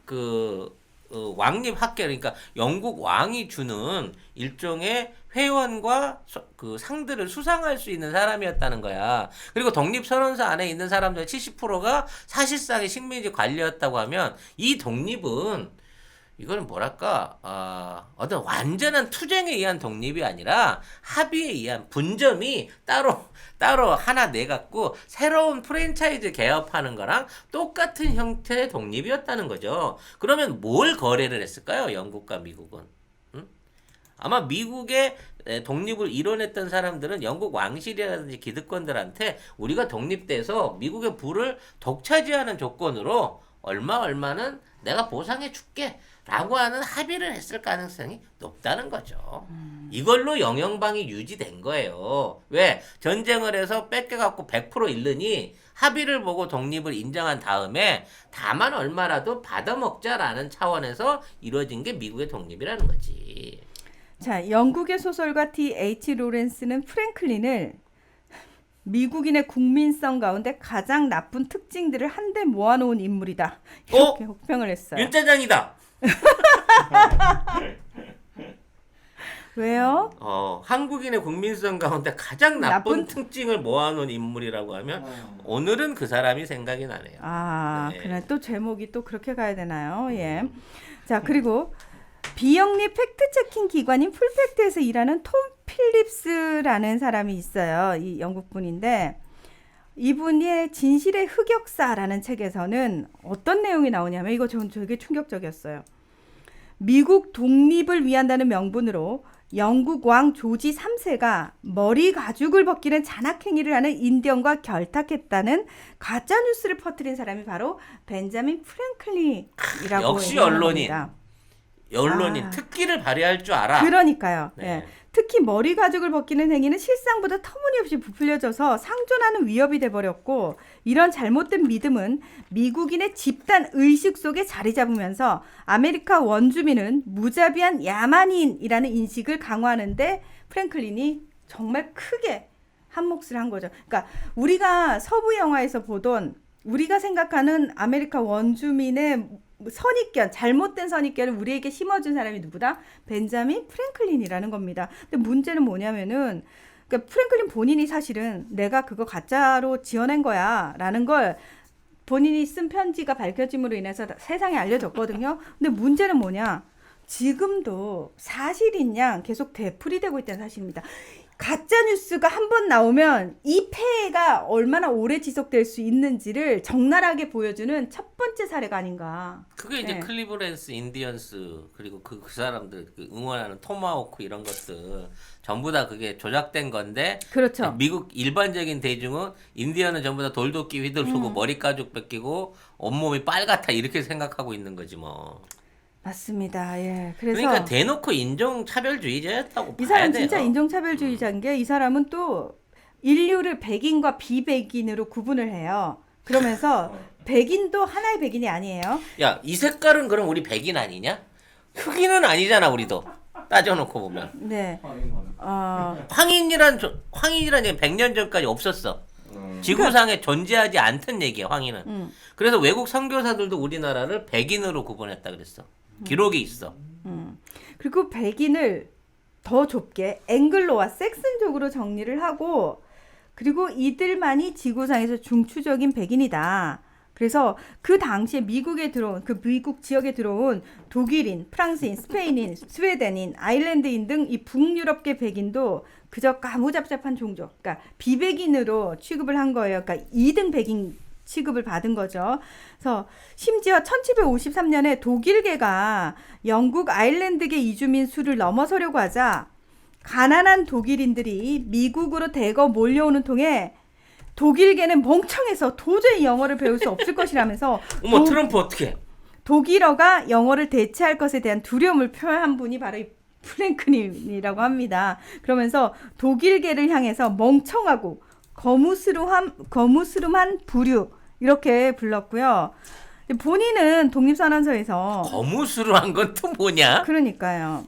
왕립 학계 그러니까 영국 왕이 주는 일종의 회원과 그 상들을 수상할 수 있는 사람이었다는 거야. 그리고 독립선언서 안에 있는 사람들 70%가 사실상의 식민지 관리였다고 하면 이 독립은 이거는 뭐랄까 어떤 완전한 투쟁에 의한 독립이 아니라 합의에 의한 분점이 따로 하나 내갖고 새로운 프랜차이즈 개업하는 거랑 똑같은 형태의 독립이었다는 거죠. 그러면 뭘 거래를 했을까요? 영국과 미국은. 아마 미국의 독립을 이뤄냈던 사람들은 영국 왕실이라든지 기득권들한테 우리가 독립돼서 미국의 부를 독차지하는 조건으로 얼마는 내가 보상해 줄게 라고 하는 합의를 했을 가능성이 높다는 거죠. 이걸로 영영방이 유지된 거예요. 왜? 전쟁을 해서 뺏겨갖고 100% 잃느니 합의를 보고 독립을 인정한 다음에 다만 얼마라도 받아먹자라는 차원에서 이루어진 게 미국의 독립이라는 거지. 자, 영국의 소설가 D.H. 로렌스는 프랭클린을 미국인의 국민성 가운데 가장 나쁜 특징들을 한데 모아놓은 인물이다. 이렇게 혹평을 했어요. 윤짜장이다. 왜요? 한국인의 국민성 가운데 가장 나쁜 특징을 모아놓은 인물이라고 하면 오늘은 그 사람이 생각이 나네요. 네. 그래 또 제목이 또 그렇게 가야 되나요? 예. 자, 그리고 비영리 팩트체킹 기관인 풀팩트에서 일하는 톰 필립스라는 사람이 있어요. 이 영국 분인데 이분의 진실의 흑역사라는 책에서는 어떤 내용이 나오냐면 이거 전 되게 충격적이었어요. 미국 독립을 위한다는 명분으로 영국 왕 조지 3세가 머리 가죽을 벗기는 잔악행위를 하는 인디언과 결탁했다는 가짜 뉴스를 퍼뜨린 사람이 바로 벤자민 프랭클린이라고 역시 언론인 특기를 발휘할 줄 알아. 그러니까요. 네. 예. 특히 머리 가죽을 벗기는 행위는 실상보다 터무니없이 부풀려져서 상존하는 위협이 돼버렸고 이런 잘못된 믿음은 미국인의 집단 의식 속에 자리 잡으면서 아메리카 원주민은 무자비한 야만인이라는 인식을 강화하는데 프랭클린이 정말 크게 한 몫을 한 거죠. 그러니까 우리가 서부 영화에서 보던 우리가 생각하는 아메리카 원주민의 선입견, 잘못된 선입견을 우리에게 심어준 사람이 누구다? 벤자민 프랭클린이라는 겁니다. 근데 문제는 뭐냐면은, 그러니까 프랭클린 본인이 사실은 내가 그거 가짜로 지어낸 거야 라는 걸 본인이 쓴 편지가 밝혀짐으로 인해서 세상에 알려졌거든요. 근데 문제는 뭐냐? 지금도 사실인 양 계속 되풀이되고 있다는 사실입니다. 가짜 뉴스가 한 번 나오면 이 폐해가 얼마나 오래 지속될 수 있는지를 적나라하게 보여주는 첫 번째 사례가 아닌가. 그게 이제 클리브랜드 인디언스 그리고 그 사람들 그 응원하는 토마호크 이런 것들 전부 다 그게 조작된 건데. 그렇죠. 미국 일반적인 대중은 인디언은 전부 다 돌도끼 휘두르고 머리 가죽 벗기고 온몸이 빨갛다 이렇게 생각하고 있는 거지 뭐. 맞습니다. 예. 그래서 그러니까 대놓고 인종차별주의자였다고 이 봐야 사람 돼요. 진짜 인종차별주의자인 게 이 사람은 또 인류를 백인과 비백인으로 구분을 해요. 그러면서 백인도 하나의 백인이 아니에요. 야, 이 색깔은 그럼 우리 백인 아니냐? 흑인은 아니잖아 우리도 따져놓고 보면. 네. 황인이란 얘기 100년 전까지 없었어. 지구상에 존재하지 않던 얘기야 황인은. 그래서 외국 선교사들도 우리나라를 백인으로 구분했다 그랬어. 기록이 있어. 그리고 백인을 더 좁게 앵글로와 섹슨족으로 정리를 하고 그리고 이들만이 지구상에서 중추적인 백인이다. 그래서 그 당시에 미국에 들어온 그 미국 지역에 들어온 독일인, 프랑스인, 스페인인, 스웨덴인, 아일랜드인 등 이 북유럽계 백인도 그저 까무잡잡한 종족, 그러니까 비백인으로 취급을 한 거예요. 그러니까 2등 백인 취급을 받은 거죠. 그래서 심지어 1753년에 독일계가 영국 아일랜드계 이주민 수를 넘어서려고 하자 가난한 독일인들이 미국으로 대거 몰려오는 통에 독일계는 멍청해서 도저히 영어를 배울 수 없을 것이라면서 어머 트럼프 어떻게? 독일어가 영어를 대체할 것에 대한 두려움을 표현한 분이 바로 이 프랭클린이라고 합니다. 그러면서 독일계를 향해서 멍청하고 거무스름한 부류 이렇게 불렀고요. 본인은 독립선언서에서 거무스름한 건 또 뭐냐? 그러니까요.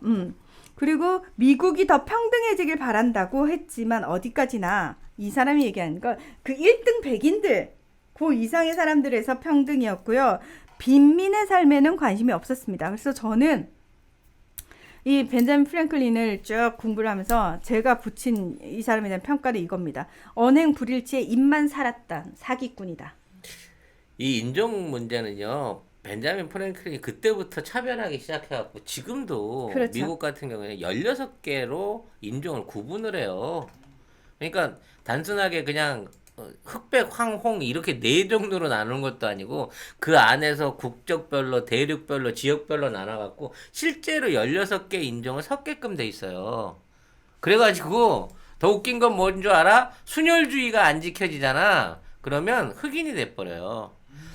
그리고 미국이 더 평등해지길 바란다고 했지만 어디까지나 이 사람이 얘기하는 건 그 1등 백인들 그 이상의 사람들에서 평등이었고요. 빈민의 삶에는 관심이 없었습니다. 그래서 저는 이 벤자민 프랭클린을 쭉 공부를 하면서 제가 붙인 이 사람에 대한 평가는 이겁니다. 언행 불일치에 입만 살았던 사기꾼이다. 이 인종 문제는요. 벤자민 프랭클린이 그때부터 차별하기 시작해갖고 지금도 그렇죠. 미국 같은 경우에는 16개로 인종을 구분을 해요. 그러니까 단순하게 그냥 흑백, 황, 홍 이렇게 네 종류로 나누는 것도 아니고 그 안에서 국적별로, 대륙별로, 지역별로 나눠갖고 실제로 16개 인종을 섞게끔 돼 있어요. 그래가지고 더 웃긴 건 뭔 줄 알아? 순혈주의가 안 지켜지잖아. 그러면 흑인이 돼버려요.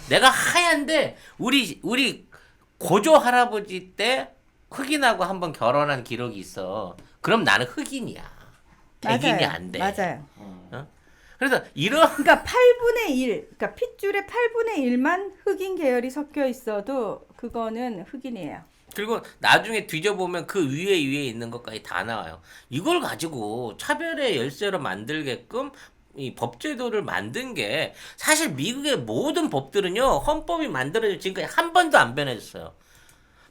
내가 하얀데 우리 고조 할아버지 때 흑인하고 한번 결혼한 기록이 있어. 그럼 나는 흑인이야. 백인이 맞아요. 안 돼. 맞아요. 어? 그래서 이런 그러니까 8분의 1, 그러니까 핏줄의 8분의 1만 흑인 계열이 섞여 있어도 그거는 흑인이에요. 그리고 나중에 뒤져보면 그 위에 있는 것까지 다 나와요. 이걸 가지고 차별의 열쇠로 만들게끔 이 법제도를 만든 게 사실 미국의 모든 법들은요 헌법이 만들어져 지금까지 한 번도 안 변했어요.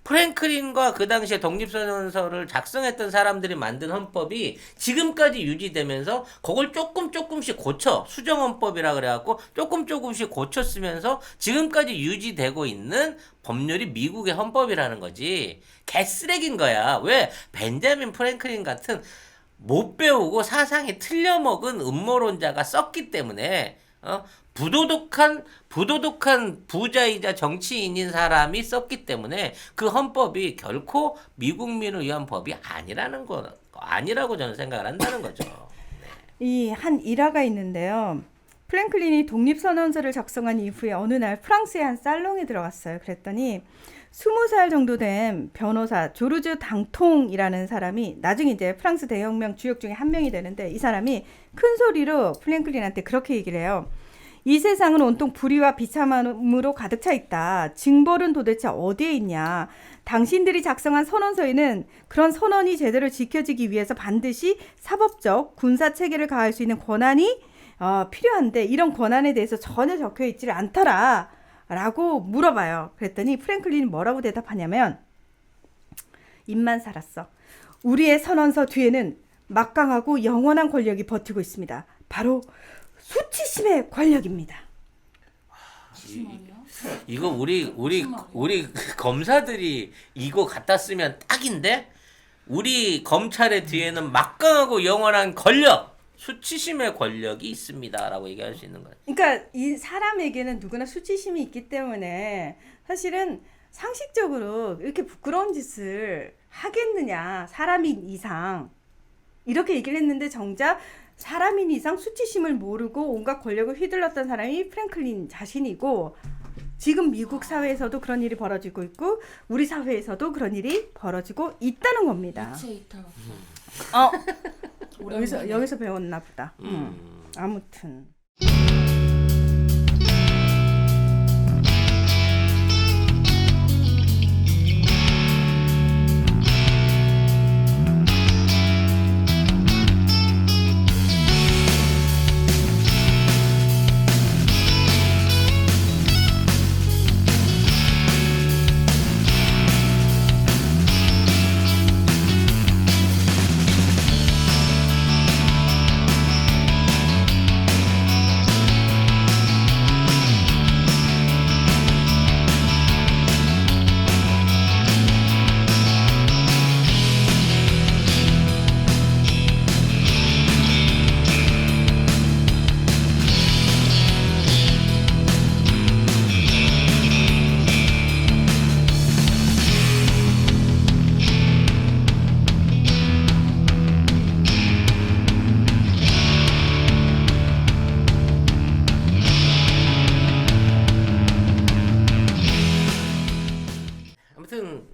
프랭클린과 그 당시에 독립선언서를 작성했던 사람들이 만든 헌법이 지금까지 유지되면서 그걸 조금씩 고쳐 수정헌법이라 그래갖고 조금씩 고쳐 쓰면서 지금까지 유지되고 있는 법률이 미국의 헌법이라는 거지. 개쓰레기인 거야. 왜? 벤자민 프랭클린 같은 못 배우고 사상이 틀려먹은 음모론자가 썼기 때문에 부도덕한 부자이자 정치인인 사람이 썼기 때문에 그 헌법이 결코 미국민을 위한 법이 아니라고 저는 생각을 한다는 거죠. 이 한 일화가 있는데요. 프랭클린이 독립선언서를 작성한 이후에 어느 날 프랑스의 한 살롱에 들어갔어요. 그랬더니 20살 정도 된 변호사 조르주 당통이라는 사람이 나중에 이제 프랑스 대혁명 주역 중에 한 명이 되는데 이 사람이 큰 소리로 프랭클린한테 그렇게 얘기를 해요. 이 세상은 온통 불의와 비참함으로 가득 차 있다. 징벌은 도대체 어디에 있냐. 당신들이 작성한 선언서에는 그런 선언이 제대로 지켜지기 위해서 반드시 사법적 군사 체계를 가할 수 있는 권한이 필요한데 이런 권한에 대해서 전혀 적혀 있지를 않더라 라고 물어봐요. 그랬더니 프랭클린이 뭐라고 대답하냐면 입만 살았어. 우리의 선언서 뒤에는 막강하고 영원한 권력이 버티고 있습니다. 바로 수치심의 권력입니다. 이거 우리 검사들이 이거 갖다 쓰면 딱인데 우리 검찰의 뒤에는 막강하고 영원한 권력, 수치심의 권력이 있습니다라고 얘기할 수 있는 거예요. 그러니까 이 사람에게는 누구나 수치심이 있기 때문에 사실은 상식적으로 이렇게 부끄러운 짓을 하겠느냐 사람인 이상 이렇게 얘기를 했는데 정작 사람인 이상 수치심을 모르고 온갖 권력을 휘둘렀던 사람이 프랭클린 자신이고 지금 미국 사회에서도 그런 일이 벌어지고 있고 우리 사회에서도 그런 일이 벌어지고 있다는 겁니다. 여기서 배웠나 보다. 아무튼.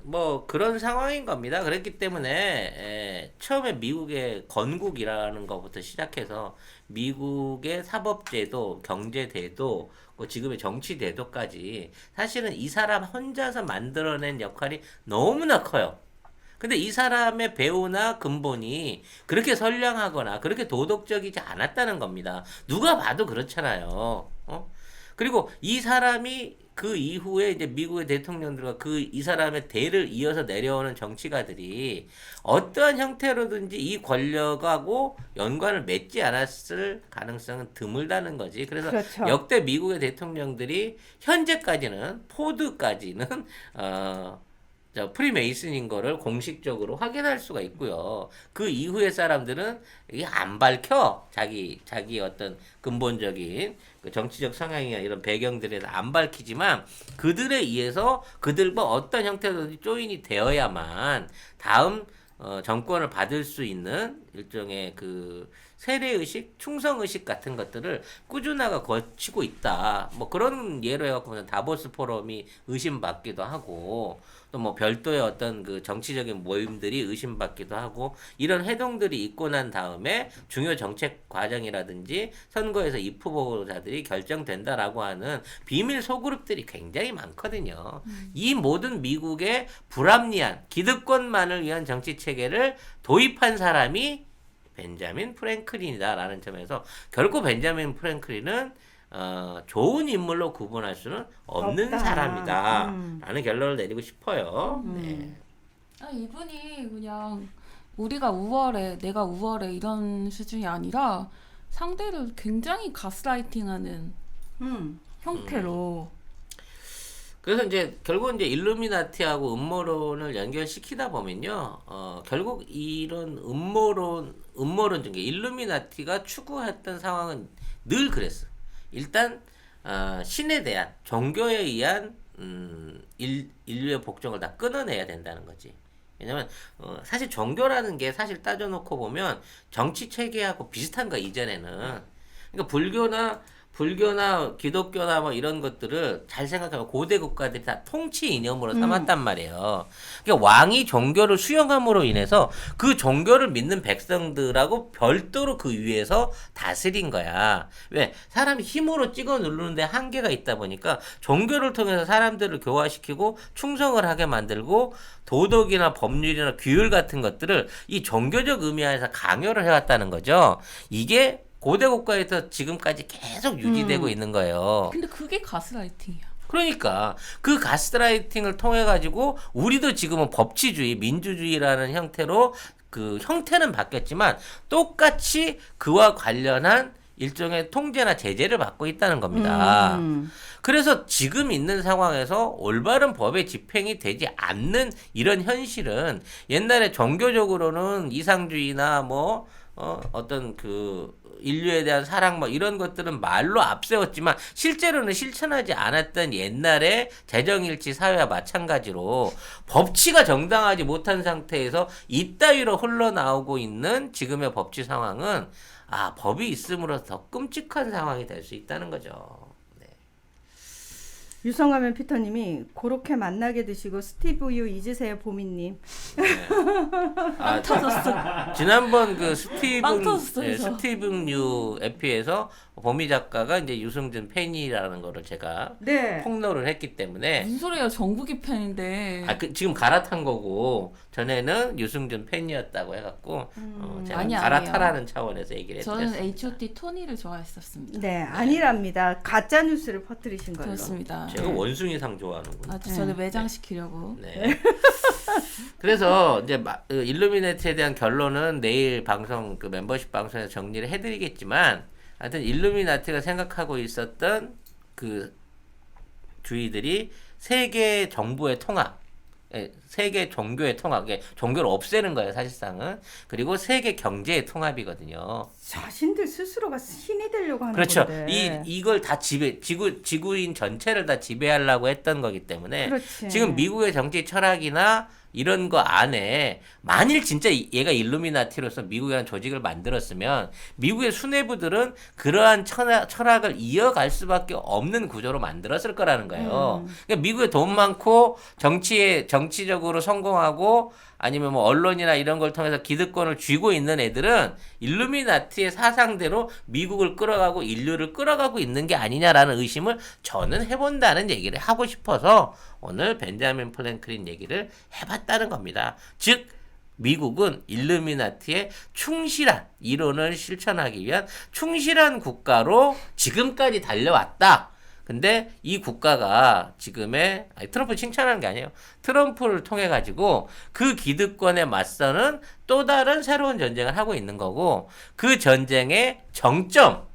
뭐 그런 상황인 겁니다. 그렇기 때문에 처음에 미국의 건국이라는 것부터 시작해서 미국의 사법제도, 경제제도, 지금의 정치제도까지 사실은 이 사람 혼자서 만들어낸 역할이 너무나 커요. 근데 이 사람의 배우나 근본이 그렇게 선량하거나 그렇게 도덕적이지 않았다는 겁니다. 누가 봐도 그렇잖아요. 그리고 이 사람이 그 이후에 이제 미국의 대통령들과 이 사람의 대를 이어서 내려오는 정치가들이 어떠한 형태로든지 이 권력하고 연관을 맺지 않았을 가능성은 드물다는 거지. 그래서 그렇죠. 역대 미국의 대통령들이 현재까지는 포드까지는 프리메이슨인 거를 공식적으로 확인할 수가 있고요. 그 이후의 사람들은 이게 안 밝혀. 자기 어떤 근본적인 그 정치적 성향이나 이런 배경들에서 안 밝히지만 그들에 의해서 그들과 어떤 형태로든지 조인이 되어야만 다음 정권을 받을 수 있는 일종의 그 세례의식, 충성의식 같은 것들을 꾸준하게 거치고 있다. 뭐 그런 예로 해갖고 다보스 포럼이 의심받기도 하고 또 뭐 별도의 어떤 그 정치적인 모임들이 의심받기도 하고 이런 회동들이 있고 난 다음에 중요 정책 과정이라든지 선거에서 입 후보자들이 결정된다라고 하는 비밀 소그룹들이 굉장히 많거든요. 이 모든 미국의 불합리한 기득권만을 위한 정치 체계를 도입한 사람이 벤자민 프랭클린이다라는 점에서 결국 벤자민 프랭클린은 좋은 인물로 구분할 수는 없는 없다. 사람이다라는 결론을 내리고 싶어요. 네. 이분이 그냥 우리가 우월해, 내가 우월해 이런 수준이 아니라 상대를 굉장히 가스라이팅하는 형태로. 그래서 이제 결국 이제 일루미나티하고 음모론을 연결시키다 보면요, 결국 이런 음모론 중에 일루미나티가 추구했던 상황은 늘 그랬어. 일단 신에 대한 종교에 의한 인류의 복종을 다 끊어내야 된다는 거지. 왜냐면 사실 종교라는 게 사실 따져놓고 보면 정치 체계하고 비슷한 거 이전에는. 그러니까 불교나 기독교나 뭐 이런 것들을 잘 생각하면 고대 국가들이 다 통치 이념으로 삼았단 말이에요. 그러니까 왕이 종교를 수용함으로 인해서 그 종교를 믿는 백성들하고 별도로 그 위에서 다스린 거야. 왜? 사람이 힘으로 찍어 누르는데 한계가 있다 보니까 종교를 통해서 사람들을 교화시키고 충성을 하게 만들고 도덕이나 법률이나 규율 같은 것들을 이 종교적 의미 안에서 강요를 해왔다는 거죠. 이게 고대 국가에서 지금까지 계속 유지되고 있는 거예요. 근데 그게 가스라이팅이야. 그러니까 그 가스라이팅을 통해 가지고 우리도 지금은 법치주의, 민주주의라는 형태로 그 형태는 바뀌었지만 똑같이 그와 관련한 일종의 통제나 제재를 받고 있다는 겁니다. 그래서 지금 있는 상황에서 올바른 법의 집행이 되지 않는 이런 현실은 옛날에 종교적으로는 이상주의나 뭐 어떤 그 인류에 대한 사랑 뭐 이런 것들은 말로 앞세웠지만 실제로는 실천하지 않았던 옛날의 재정일치 사회와 마찬가지로 법치가 정당하지 못한 상태에서 이따위로 흘러나오고 있는 지금의 법치 상황은 법이 있음으로써 더 끔찍한 상황이 될 수 있다는 거죠. 유성하면 피터님이 그렇게 만나게 드시고 스티브 유 잊으세요 보미님. 빵 터졌어. 지난번 그 스티븐 유 에피에서 보미 작가가 이제 유승준 팬이라는 거를 제가 폭로를 했기 때문에 무슨 소리야, 정국이 팬인데. 지금 갈아탄 거고 전에는 유승준 팬이었다고 해갖고 제가 갈아타라는 차원에서 얘기를 했습니다. 저는 H.O.T. 토니를 좋아했었습니다. 네, 아니랍니다. 가짜 뉴스를 퍼뜨리신 걸로. 그렇습니다. 제가 원숭이상 좋아하는구나. 저를 매장시키려고. 네. 그래서 이제 일루미네티에 대한 결론은 내일 방송 그 멤버십 방송에서 정리를 해드리겠지만, 하여튼 일루미나티가 생각하고 있었던 그 주의들이 세계 정부의 통합, 세계 종교의 통합, 종교를 없애는 거예요 사실상은. 그리고 세계 경제의 통합이거든요. 자신들 스스로가 신이 되려고 하는 그렇죠. 건데. 이걸 다 지구인 전체를 다 지배하려고 했던 거기 때문에 그렇지. 지금 미국의 정치 철학이나 이런 거 안에 만일 진짜 얘가 일루미나티로서 미국이라는 조직을 만들었으면 미국의 수뇌부들은 그러한 철학을 이어갈 수밖에 없는 구조로 만들었을 거라는 거예요. 그러니까 미국에 돈 많고 정치적으로 성공하고 아니면 뭐 언론이나 이런 걸 통해서 기득권을 쥐고 있는 애들은 일루미나티의 사상대로 미국을 끌어가고 인류를 끌어가고 있는 게 아니냐라는 의심을 저는 해본다는 얘기를 하고 싶어서 오늘 벤자민 프랭클린 얘기를 해봤다는 겁니다. 즉 미국은 일루미나티의 충실한 이론을 실천하기 위한 충실한 국가로 지금까지 달려왔다. 근데 이 국가가 지금의 트럼프 칭찬하는 게 아니에요. 트럼프를 통해 가지고 그 기득권에 맞서는 또 다른 새로운 전쟁을 하고 있는 거고 그 전쟁의 정점,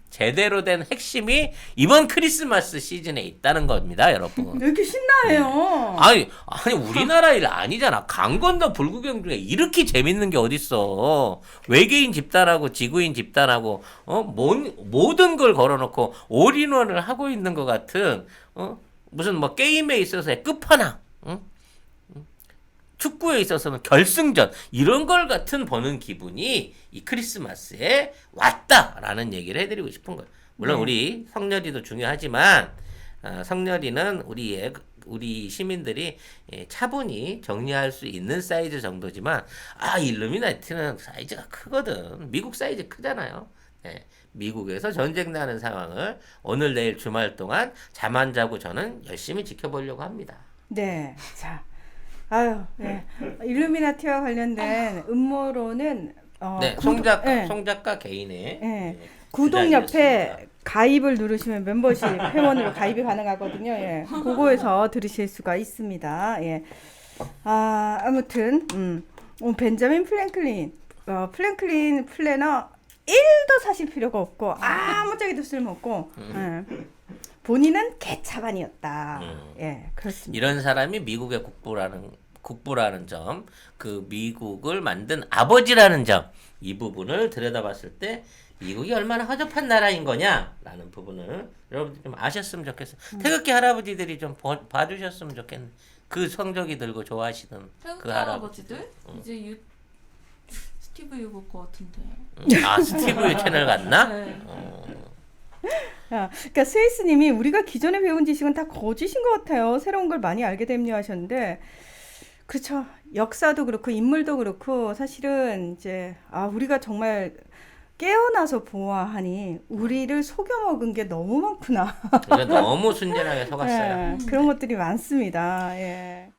제대로 된 핵심이 이번 크리스마스 시즌에 있다는 겁니다, 여러분. 왜 이렇게 신나해요? 아니 우리나라 일 아니잖아. 강건도 불구경 중에 이렇게 재밌는 게 어딨어. 외계인 집단하고 지구인 집단하고 모든 걸 걸어놓고 올인원을 하고 있는 것 같은 무슨 뭐 게임에 있어서의 끝판왕. 축구에 있어서는 결승전 이런 걸 같은 보는 기분이 이 크리스마스에 왔다라는 얘기를 해드리고 싶은 거예요. 물론 네. 우리 성렬이도 중요하지만 성렬이는 우리 시민들이 차분히 정리할 수 있는 사이즈 정도지만 일루미나티는 사이즈가 크거든. 미국 사이즈 크잖아요. 예, 미국에서 전쟁 나는 상황을 오늘 내일 주말 동안 잠 안 자고 저는 열심히 지켜보려고 합니다. 네. 자. 네. 일루미나티와 관련된 음모론은 네, 송 작가 개인의 구독 주장이었습니다. 옆에 가입을 누르시면 멤버십 회원으로 가입이 가능하거든요. 예. 그거에서 들으실 수가 있습니다. 예. 아무튼 벤자민 플랭클린 플래너 1도 사실 필요가 없고 아무짝에도 쓸모없고 본인은 개차반이었다. 예, 그렇습니다. 이런 사람이 미국의 국부라는 점, 그 미국을 만든 아버지라는 점, 이 부분을 들여다봤을 때 미국이 얼마나 허접한 나라인 거냐라는 부분을 여러분들 좀 아셨으면 좋겠어요. 태극기 할아버지들이 좀 봐주셨으면 좋겠네. 그 성적이 들고 좋아하시는 그 할아버지들 이제 스티브 유 볼 것 같은데. 스티브 유 채널 갔나? 네. 그러니까 스위스님이 우리가 기존에 배운 지식은 다 거짓인 것 같아요. 새로운 걸 많이 알게 됩니다 하셨는데, 그렇죠. 역사도 그렇고 인물도 그렇고 사실은 이제 우리가 정말 깨어나서 보아하니 우리를 속여먹은 게 너무 많구나. 우리가 너무 순진하게 속았어요. 그런 것들이 많습니다. 예.